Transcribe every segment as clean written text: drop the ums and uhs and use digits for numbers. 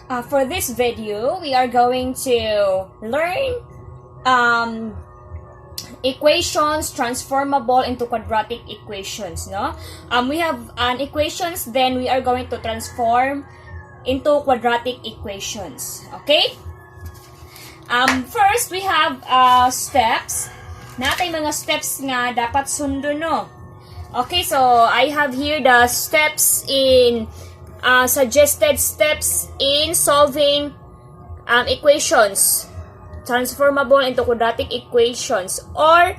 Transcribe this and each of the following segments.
For this video, we are going to learn equations transformable into quadratic equations. No, we have an equations, then we are going to transform into quadratic equations. Okay. First, we have steps. Natay mga steps nga dapat sundo, no? Okay, so I have here the steps in suggested steps in solving equations transformable into quadratic equations, or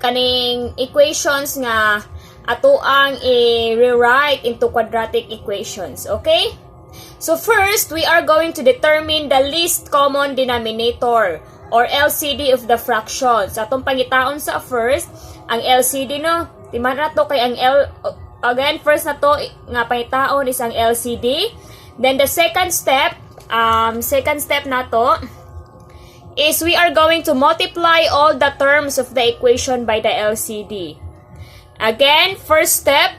kaning equations nga ato ang i-rewrite into quadratic equations. Okay? So first, we are going to determine the least common denominator or LCD of the fractions. Atong pangitaon sa first, ang LCD, no? Timan na to kay ang again, first na to nga pangitaon is ang LCD. Then the second step na to is we are going to multiply all the terms of the equation by the LCD. Again, first step,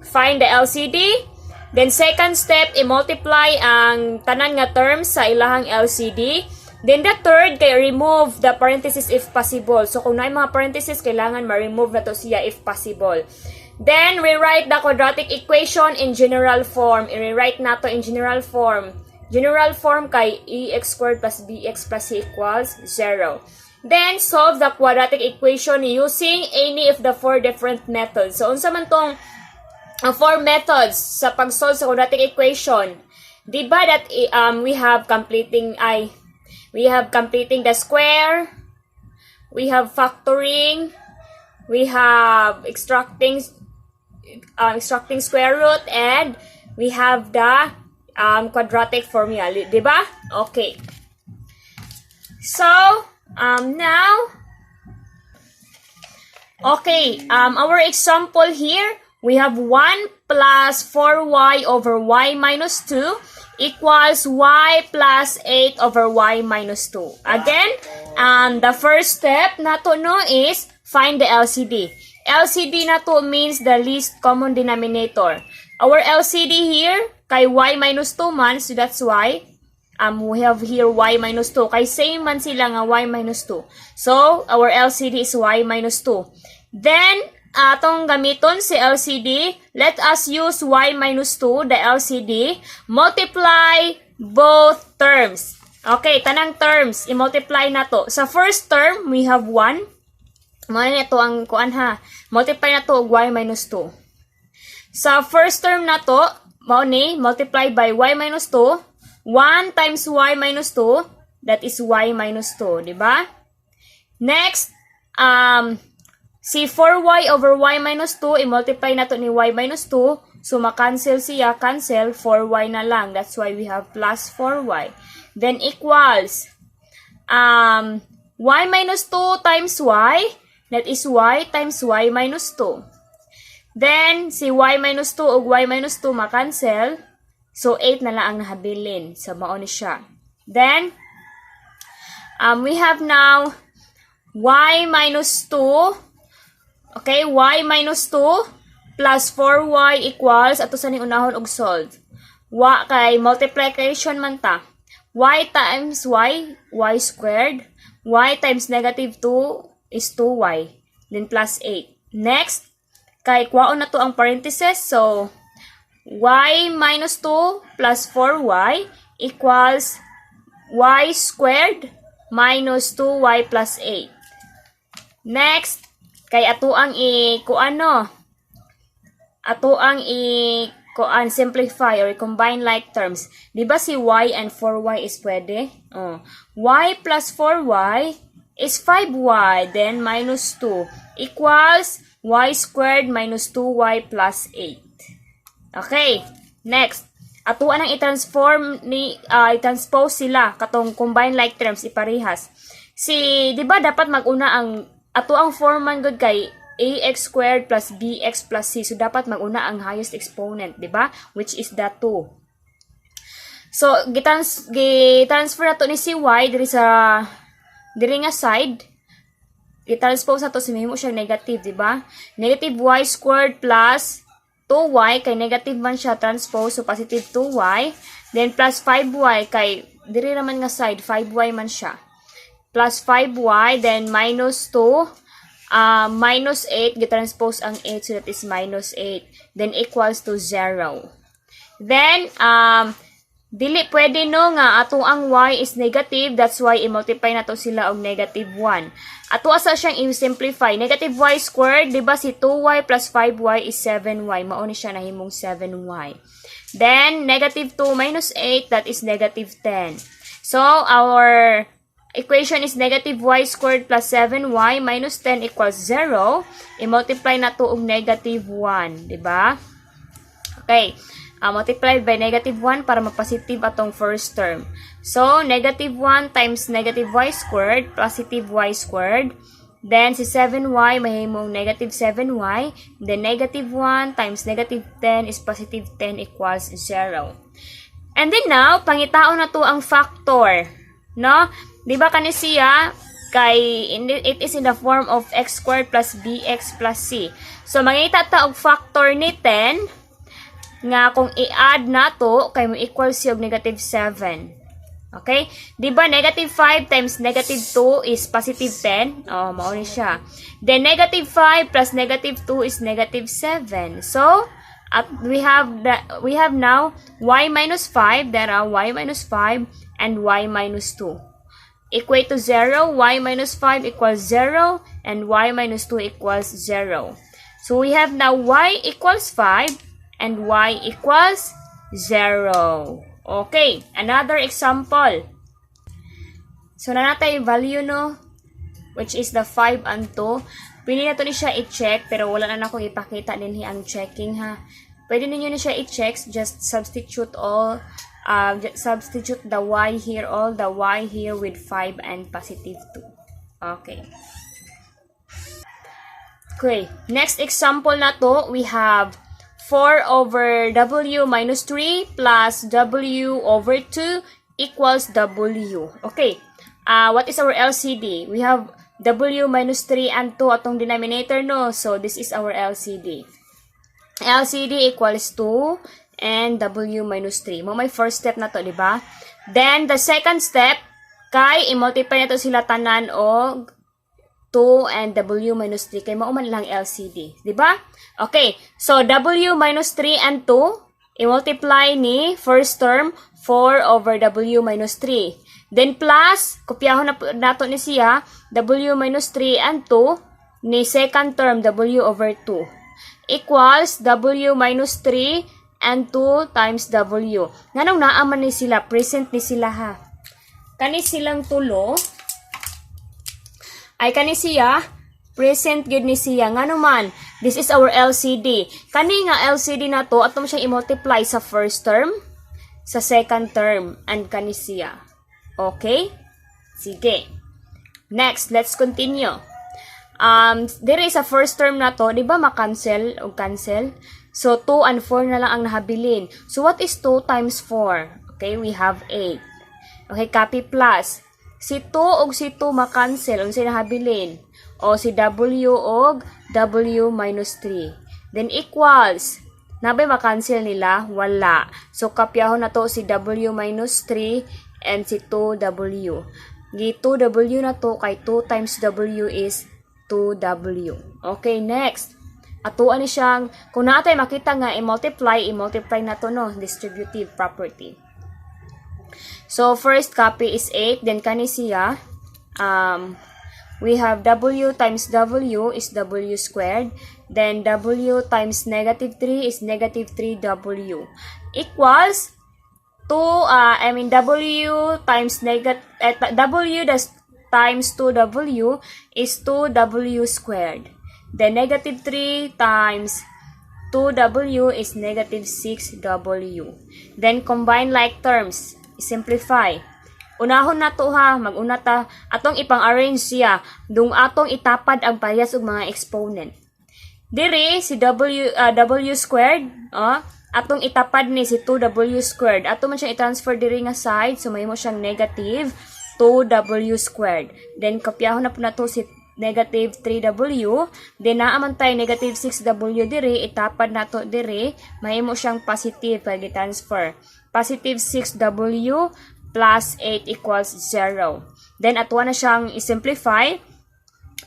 find the LCD. Then second step, i-multiply ang tanan nga terms sa ilahang LCD. Then the third, kay remove the parenthesis if possible. So kung naay mga parenthesis, kailangan ma-remove na to siya if possible. Then rewrite the quadratic equation in general form. I-rewrite na to in general form. General form kay ax squared plus bx plus c equals 0. Then solve the quadratic equation using any of the four different methods. So unsa man tong four methods sa pag-solve sa quadratic equation? Diba that we have completing the square, we have factoring, we have extracting square root, and we have the quadratic formula, diba? Okay. So, now, okay, our example here, we have 1 plus 4y over y minus 2 equals y plus 8 over y minus 2. Again, the first step na to, no, is find the LCD. LCD na to means the least common denominator. Our LCD here, kay y minus 2 man, so that's why we have here y minus 2. Kay same man sila nga y minus 2. So, our LCD is y minus 2. Then, atong gamiton si LCD, let us use y minus 2, the LCD, multiply both terms. Okay, tanang terms, i-multiply na to. Sa first term, we have 1. Muna ito ang kuan ha. Multiply na to og y minus 2. Sa first term na to, multiply by y minus 2. 1 times y minus 2, that is y minus 2, diba? Next, si 4y over y minus 2, i-multiply na to ni y minus 2. So, makancel siya, cancel, 4y na lang. That's why we have plus 4y. Then, equals, y minus 2 times y, that is y times y minus 2. Then, si y minus 2 o y minus 2 makancel. So, 8 na lang ang nahabilin. So, maon siya. Then, we have now y minus 2. Okay, y minus 2 plus 4y equals, ato sa ning unahon og solve. Kay multiplication man ta. Y times y squared. Y times negative 2 is 2y. Then plus 8. Next, kay kwaon na to ang parenthesis. So, y minus 2 plus 4y equals y squared minus 2y plus 8. Next, kay ato ang simplify or combine like terms. Di ba si y and 4y is pwede? Y plus 4y is 5y, then minus 2 equals y squared minus 2y plus 8. Okay, next. Atuan ang i-transpose sila katong combine like terms, iparehas. Di ba dapat maguna ang ato ang form man good kay ax squared plus bx plus c. So, dapat maguna ang highest exponent, di ba? Which is the 2. So, gitransfer na to ni si y diri nga side. I-transpose na to, sumimo siya negative, di ba? Negative y squared plus 2y kay negative man siya transpose, so positive 2y. Then plus 5y kay diri naman nga side 5y man siya. Plus 5y, then minus 2, minus 8, gitranspose ang 8, so that is minus 8. Then equals to 0. Then, dili pwede no nga ato ang y is negative, that's why i-multiply na to sila og negative 1. Ato asa siyang i-simplify. Negative y squared, di ba si 2y plus 5y is 7y. Mao ni siya nahimong 7y. Then, negative 2 minus 8, that is negative 10. So, our equation is negative y squared plus 7y minus 10 equals 0. I-multiply na to og negative 1, di ba? Okay. Multiplied by negative 1 para ma-positive atong first term. So, negative 1 times negative y squared, positive y squared. Then, si 7y, mahimong negative 7y. Then, negative 1 times negative 10 is positive 10 equals 0. And then now, pangitaon na to ang factor. No? Diba kani siya, it is in the form of x squared plus bx plus c. So, mangita ta og factor ni 10, nga kung i-add na to, kay mo equal siya og negative 7. Okay? Diba, negative 5 times negative 2 is positive 10? Oh, mao ni siya. Then, negative 5 plus negative 2 is negative 7. So, we have now y minus 5, there are y minus 5 and y minus 2. Equate to 0, y minus 5 equals 0, and y minus 2 equals 0. So, we have now y equals 5, and y equals 0. Okay, another example. So, na natin yung value, no? Which is the 5 and 2. Pwede na to ni siya i-check, pero wala na akong ipakita din ang checking, ha? Pwede ninyo na siya i-check, just substitute substitute the y here, all the y here with 5 and positive 2. Okay. Okay, next example na to, we have 4 over w minus 3 plus w over 2 equals w. Okay. What is our LCD? We have w minus 3 and 2 atong denominator, no? So, this is our LCD. LCD equals 2 and w minus 3. Mo may first step na to, di ba? Then, the second step, kay i-multiply na to sila tanan og 2 and w minus 3. Kay mauman lang LCD. Di ba? Okay. So, w minus 3 and 2, i-multiply ni first term 4 over w minus 3. Then, plus, kopyahon na nato ni siya, w minus 3 and 2 ni second term w over 2. Equals w minus 3 and 2 times w. Nganong naaman ni sila? Present ni sila, ha? Kani silang tulo, ay kani siya, present good ni siya. Nga naman, this is our LCD. Kani nga LCD na to, atong siya i-multiply sa first term, sa second term, and kani siya. Okay? Sige. Next, let's continue. There is a first term na to, di ba ma-cancel o cancel? So, 2 and 4 na lang ang nahabilin. So, what is 2 times 4? Okay, we have 8. Okay, copy plus. Si 2 og si 2 ma-cancel. Unsay nahabilin? O si W og W minus 3. Then equals. Nabay ma-cancel nila? Wala. So, kapyahon na to si W minus 3 and si 2W. Gi 2W na to kay 2 times W is 2W. Okay, next. Atuan ni siyang, kung natin makita nga i-multiply na to, no? Distributive property. So, first copy is 8. Then, kani siya, we have W times W is W squared. Then, W times negative 3 is negative 3W. Equals, W times W times 2W is 2W squared. Then, negative 3 times 2W is negative 6W. Then, combine like terms. Simplify. Unahon na to, ha. Mag-una ta. Atong ipang-arrange siya. Dung atong itapad ang parehas og mga exponent. Dire, si W squared, atong itapad ni si 2W squared. Ato man siyang i-transfer dire nga side. So, may mo siyang negative 2W squared. Then, kopyahon na po na to si negative 3w. Then naaman tayo negative 6w dire, itapad nato dire, mahimo siyang positive kay gi-transfer. Positive 6w plus 8 equals 0. Then atuwa na siyang i-simplify.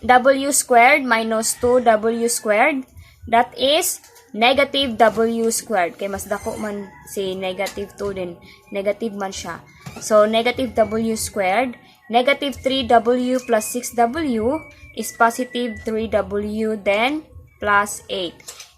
W squared minus 2w squared, that is negative w squared. Kay mas dako man si negative 2 din, negative man siya. So negative w squared, negative 3w plus 6w is positive 3w, then plus 8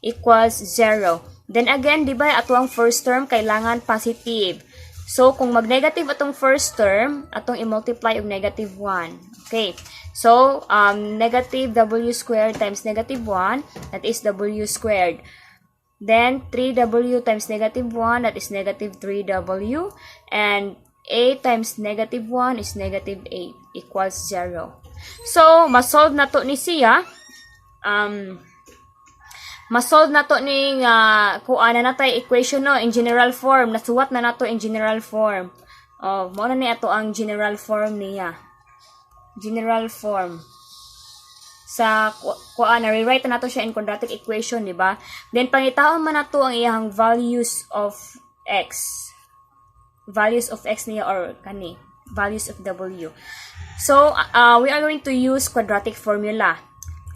equals 0. Then again, di ba atong first term kailangan positive. So kung mag-negative atong first term, atong i-multiply og negative 1. Okay. So negative w squared times negative 1, that is w squared. Then 3w times negative 1, that is negative 3w. And 8 times negative 1 is negative 8 equals 0. So, masolve na to ni siya. Masolve na to ni kuan na natay equation no in general form. Nasuwat na nato in general form. Oh, mo na ni ato ang general form niya. General form. Sa kuan na rewrite na nato siya in quadratic equation, di ba? Then pangitaon man nato ang iyang values of x. Values of x niya or kani, values of w. So, we are going to use quadratic formula.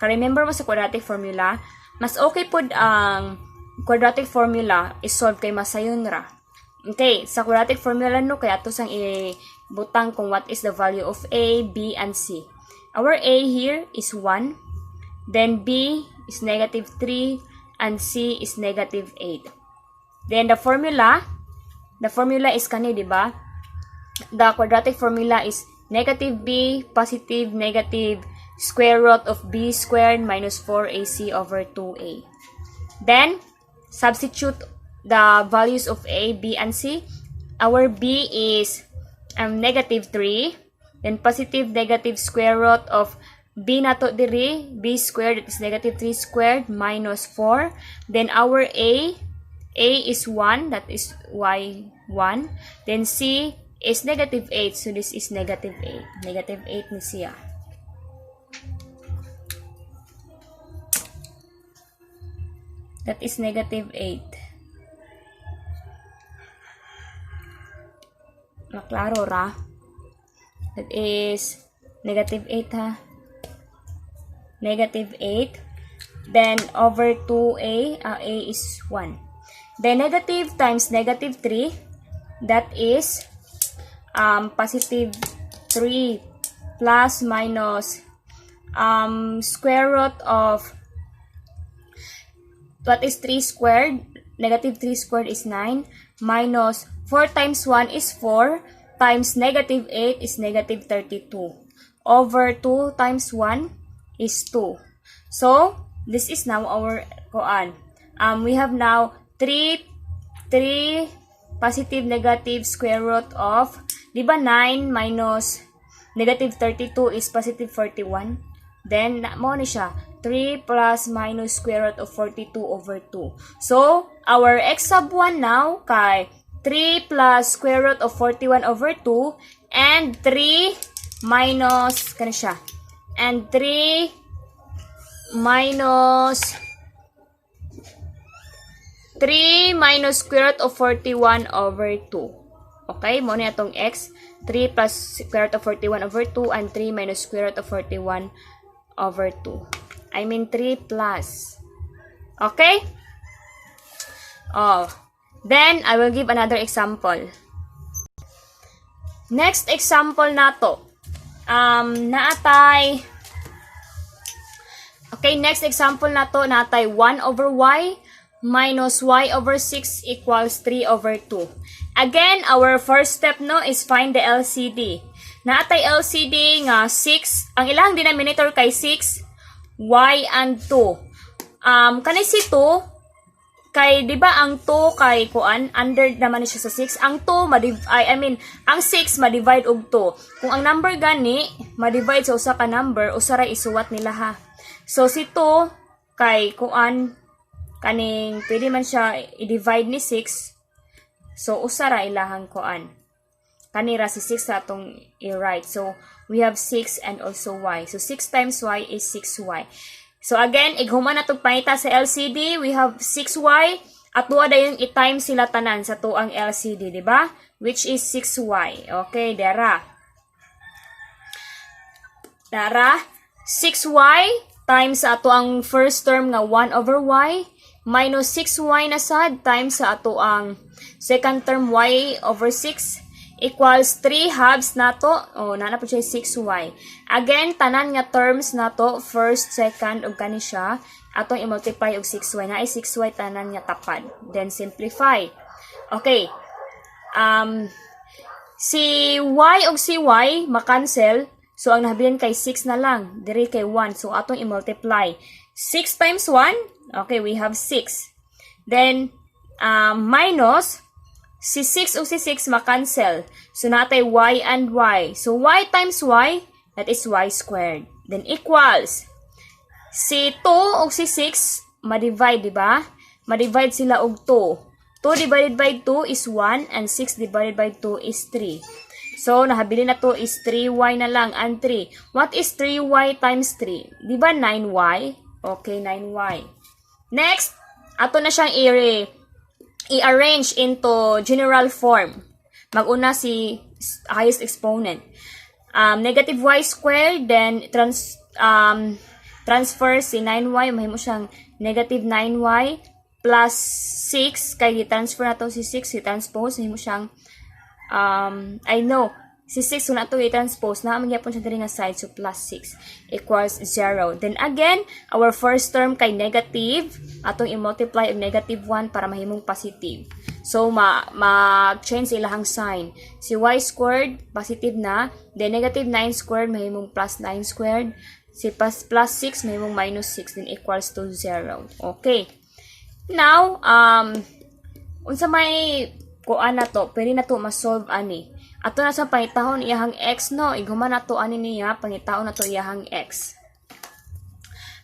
Ka-remember mo sa quadratic formula, mas okay pod ang quadratic formula is-solve kay masayon ra. Okay, sa quadratic formula no, kaya ato sang ibutang kung what is the value of a, b, and c. Our a here is 1, then b is negative 3, and c is negative 8. Then the formula is kani, di ba? The quadratic formula is negative b, positive negative square root of b squared minus 4ac over 2a. Then, substitute the values of a, b, and c. Our b is negative 3. Then, positive negative square root of b nato diri, b squared, that is negative 3 squared minus 4. Then, our a is 1, that is y 1. Then, c is negative 8, so this is negative 8. Negative 8 ni siya. That is negative 8. Maklaro ra? That is negative 8 ha? Negative 8. Then, over 2a, a is 1. Then, negative times negative 3, that is positive 3 plus minus square root of what is 3 squared? Negative 3 squared is 9 minus 4 times 1 is 4 times negative 8 is negative 32 over 2 times 1 is 2. So this is now our koan. We have now 3 positive negative square root of, di ba 9 minus negative 32 is positive 41. Then, mo na siya, 3 plus minus square root of 42 over 2. So, our x sub 1 now, kay 3 plus square root of 41 over 2, and 3 minus, kano siya, and 3 minus square root of 41 over 2. Okay, mo na itong x. 3 plus square root of 41 over 2 and 3 minus square root of 41 over 2. I mean 3 plus. Okay? Oh. Then, I will give another example. Next example nato. Naatay. Okay, next example nato, naatay 1 over y minus y over 6 equals 3 over 2. Again, our first step no is find the LCD. Naatay LCD nga 6, ang ilang denominator kay 6, y and 2. Kani si 2 kay di ba ang 2 kay kuan under naman siya sa 6. Ang 2 ang 6 ma-divide og 2. Kung ang number gani ma-divide sa usa ka number, usa ra isuwat nila ha. So si 2 kay kuan kaning pwede man siya i-divide ni 6. So, usara ilahang koan. kanira si 6 sa atong i-write. So, we have 6 and also y. So, 6 times y is 6y. So, again, ighuman na itong panita sa LCD. We have 6y. At tuwa dayong i-time sila tanan sa tuang LCD, di ba? Which is 6y. Okay, dara. Dara, 6y times sa ato ang first term nga 1 over y minus 6y na sad times sa ato ang second term y over 6 equals 3 halves nato. O, nana po siya 6y. Again, tanan nga terms nato, first, second, ug kani siya. Atong i-multiply og 6y. Na ay 6y tanan nga tapad. Then, simplify. Okay. Si y og si y, makancel. So, ang nahabilin kay 6 na lang. Diri kay 1. So, atong i-multiply. 6 times 1. Okay, we have 6. Then, minus, si 6 o si 6 makancel. So, natay y and y. So, y times y, that is y squared. Then, equals. Si 2 o si 6, ma-divide, di ba? Ma-divide sila og 2. 2 divided by 2 is 1, and 6 divided by 2 is 3. So, nahabili na to is 3y na lang, and 3. What is 3y times 3? Di ba 9y? Okay, 9y. Next, ato na siyang i-arrange into general form. Mag-una si highest exponent. Negative y squared, then transfer si 9y, mahimo siyang negative 9y plus 6, kay i-transfer na to si 6, i-transpose, mahimo siyang, si 6 kung na to i-transpose, na magyapon siya diri nga side, so plus 6 equals 0. Then again, our first term kay negative, atong i-multiply og negative 1 para mahimong positive. So, ma-change ilahang sign. Si y squared, positive na, then negative 9 squared, mahimong plus 9 squared. Si plus 6, may mong minus 6, then equals to 0. Okay. Now, unsa may kuan na to, pwede na to ma-solve ani. Ato na sa pangitahon iyahang x, no? Iguman na to ani niya, pangitahon na to iyahang x.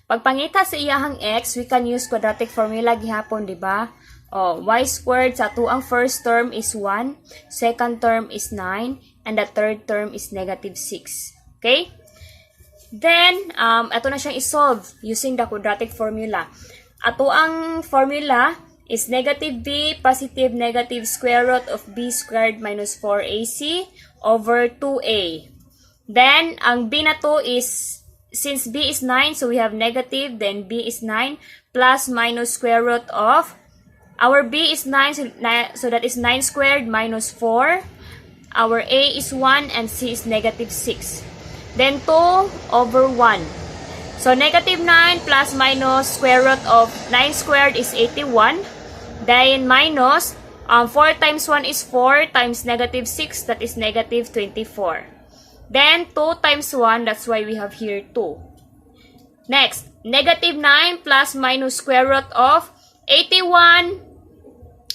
Pagpangita sa iyahang x, we can use quadratic formula gihapon, di ba? Y squared sa ato ang first term is 1, second term is 9, and the third term is negative 6. Okay? Then, ito na siyang isolve using the quadratic formula. Ato ang formula is negative b, positive negative square root of b squared minus 4ac over 2a. Then, ang b na to is, since b is 9, so we have negative, then b is 9, plus minus square root of, our b is 9, so that is 9 squared minus 4. Our a is 1, and c is negative 6. Then 2 over 1. So, negative 9 plus minus square root of 9 squared is 81. Then minus, 4 times 1 is 4 times negative 6, that is negative 24. Then 2 times 1, that's why we have here 2. Next, negative 9 plus minus square root of 81.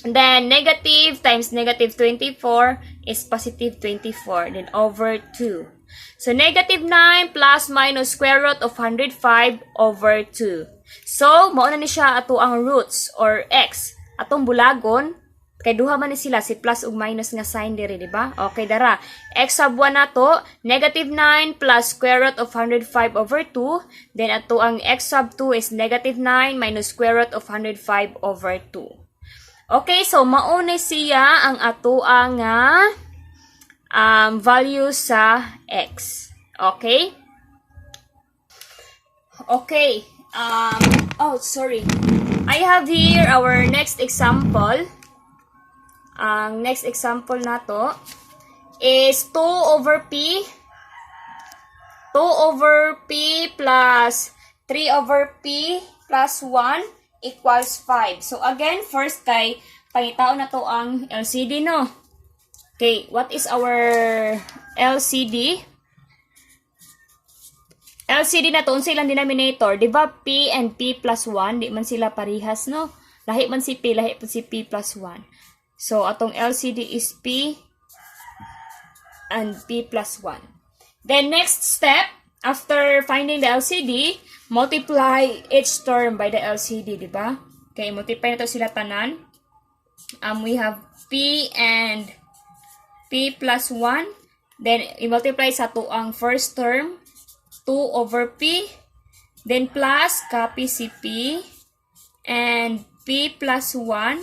Then negative times negative 24 is positive 24. Then over 2. So, negative 9 plus minus square root of 105 over 2. So, mauna ni siya ato ang roots or x. Atong bulagon, kay duha man ni sila, si plus ug minus nga sign diri, di ba? Okay, dara. X sub 1 nato, negative 9 plus square root of 105 over 2. Then, ato ang x sub 2 is negative 9 minus square root of 105 over 2. Okay, so mauna siya ang ato ang value sa x. Okay? Okay. Sorry. I have here our next example. Ang next example na to is 2 over p. 2 over p plus 3 over p plus 1 equals 5. So, again, first kay pangitao na to ang LCD, no? Okay, what is our LCD? LCD na to, unsa ilang denominator? Diba P and P plus 1? Di man sila parihas, no? Lahi man si P, lahi man si P plus 1. So, atong LCD is P and P plus 1. Then, next step, after finding the LCD, multiply each term by the LCD, diba? Okay, multiply na to sila tanan. We have P and P plus 1. Then, i-multiply sa to ang first term. 2 over P. Then, plus, copy si P. And P plus 1.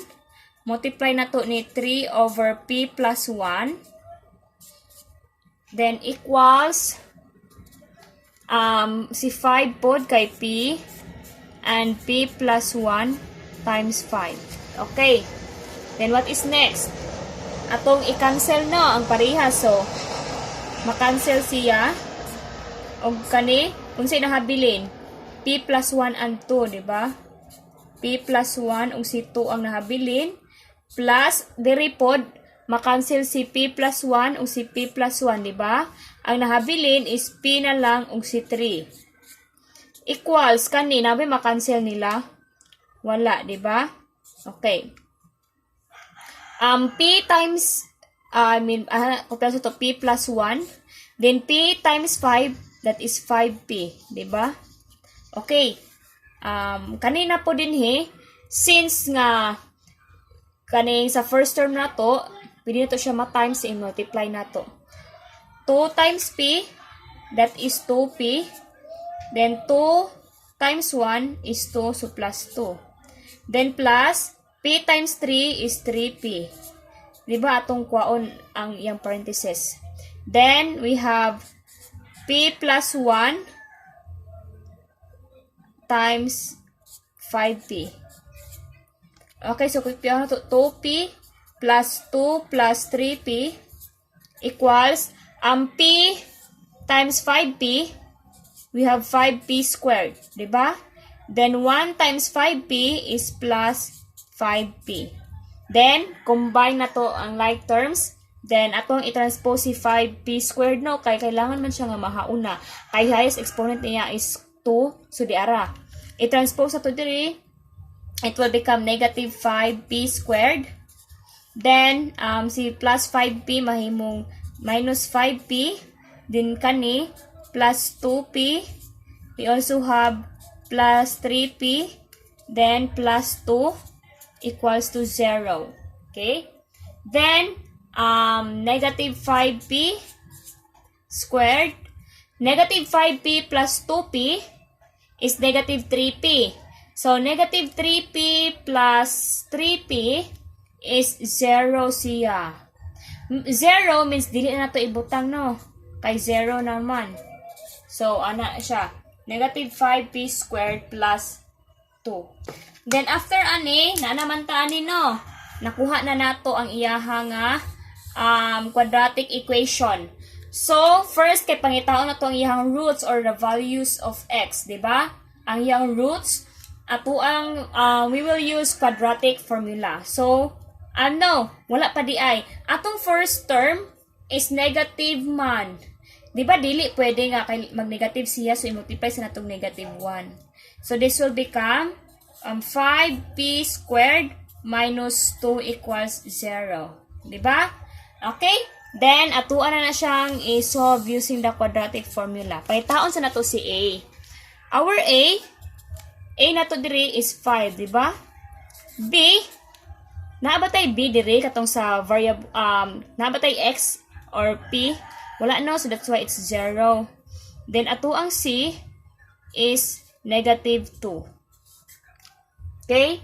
Multiply na to ni 3 over P plus 1. Then, equals si 5 pod kay P. And P plus 1 times 5. Okay. Then, what is next? Atong i-cancel no ang parehas. So, makancel siya. O kani, kung sa'yo nahabilin, P plus 1 and 2, diba? P plus 1 ug si 2 ang nahabilin. Plus, diripod, makancel si P plus 1 ug si P plus 1, diba? Ang nahabilin is P na lang ug si 3. Equals, kani, nabi makancel nila? Wala, diba? Okay. P times, kumpiyansa to P plus 1. Then, P times 5, that is 5P. Diba? Okay. Kanina po din since nga, kaning sa first term na to, pwede na to siya ma-times, i-multiply na to. 2 times P, that is 2P. Then, 2 times 1 is 2, so plus 2. Then, plus, P times 3 is 3P. Diba atong kwaon ang iyang parenthesis. Then, we have P plus 1 times 5P. Okay, so quick na to 2P plus 2 plus 3P equals P times 5P, we have 5P squared. Diba? Then, 1 times 5P is plus 5P. Then, combine na to ang like terms. Then, atong i-transpose si 5P squared, no? Kaya kailangan man siya nga mahauna. Kay highest exponent niya is 2. So, di ara. I-transpose na to diri. It will become negative 5P squared. Then, si plus 5P mahimong minus 5P. Then, kani, plus 2P. We also have plus 3P. Then, plus 2. Equals to 0. Okay? Then, negative 5P squared. Negative 5P plus 2P is negative 3P. So, negative 3P plus 3P is 0 siya. 0 means dili na to ibutang, no? Kay 0 naman. So, ana siya. Negative 5P squared plus 2. Then, after na naman ta no? Nakuha na nato ang iyahang quadratic equation. So, first, kay pangitaon na to ang iyahang roots or the values of x, diba? Ang iyahang roots, we will use quadratic formula. So, wala pa di ay. Atong first term is negative man. Diba, dili pwede nga mag-negative siya, so i-multiply sa natong negative 1. So, this will become 5P squared minus 2 equals 0. Diba? Okay? Then, atuan na siyang i-solve using the quadratic formula. Pangitaon sa nato si A. Our A na to diri is 5. Diba? B, naabatay B diri katong sa variable, naabatay X or P. Wala no, so that's why it's 0. Then, atuang C is negative 2. Okay?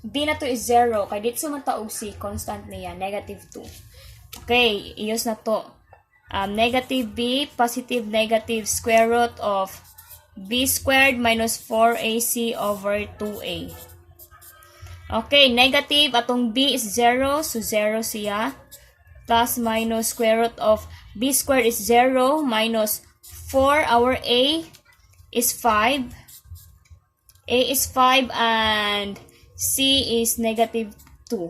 B na to is 0. Kaya dito sumataog si constant niya. Negative 2. Okay. I-use na to. Negative B, positive negative square root of B squared minus 4AC over 2A. Okay. Negative. Atong B is 0. So, 0 siya. Plus minus square root of B squared is 0 minus 4. Our A is 5. A is 5 and C is negative 2.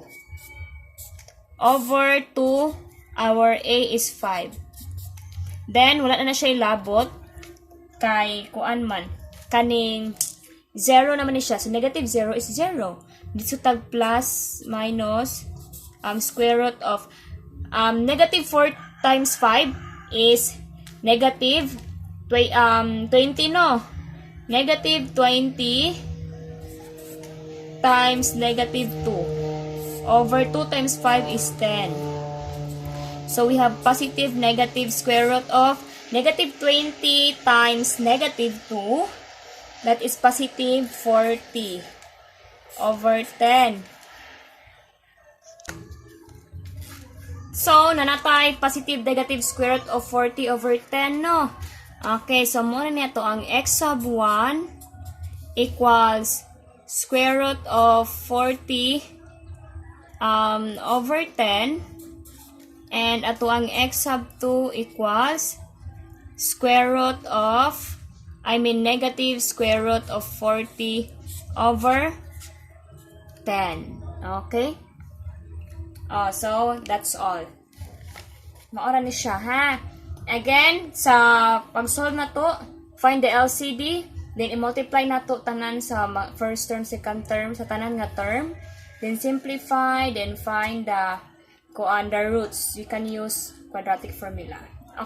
Over 2, our A is 5. Then, wala na siya ilabot. Kay, kuan man. Kaning, 0 naman siya. So, negative 0 is 0. Dito tag plus, minus, square root of, negative 4 times 5 is negative 20, no? Negative 20 times negative 2 over 2 times 5 is 10. So we have positive negative square root of negative 20 times negative 2. That is positive 40 over 10. So, nanatay positive negative square root of 40 over 10, no? Okay, so muna nito ang x sub 1 equals square root of 40 over 10. And ato ang x sub 2 equals square root of, negative square root of 40 over 10. Okay? So, that's all. Maora ni siya, ha? Again, sa pag-solve na to, find the LCD, then i-multiply na to tanan sa first term, second term, sa tanan nga term, then simplify, then find the roots. You can use quadratic formula.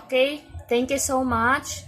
Okay? Thank you so much.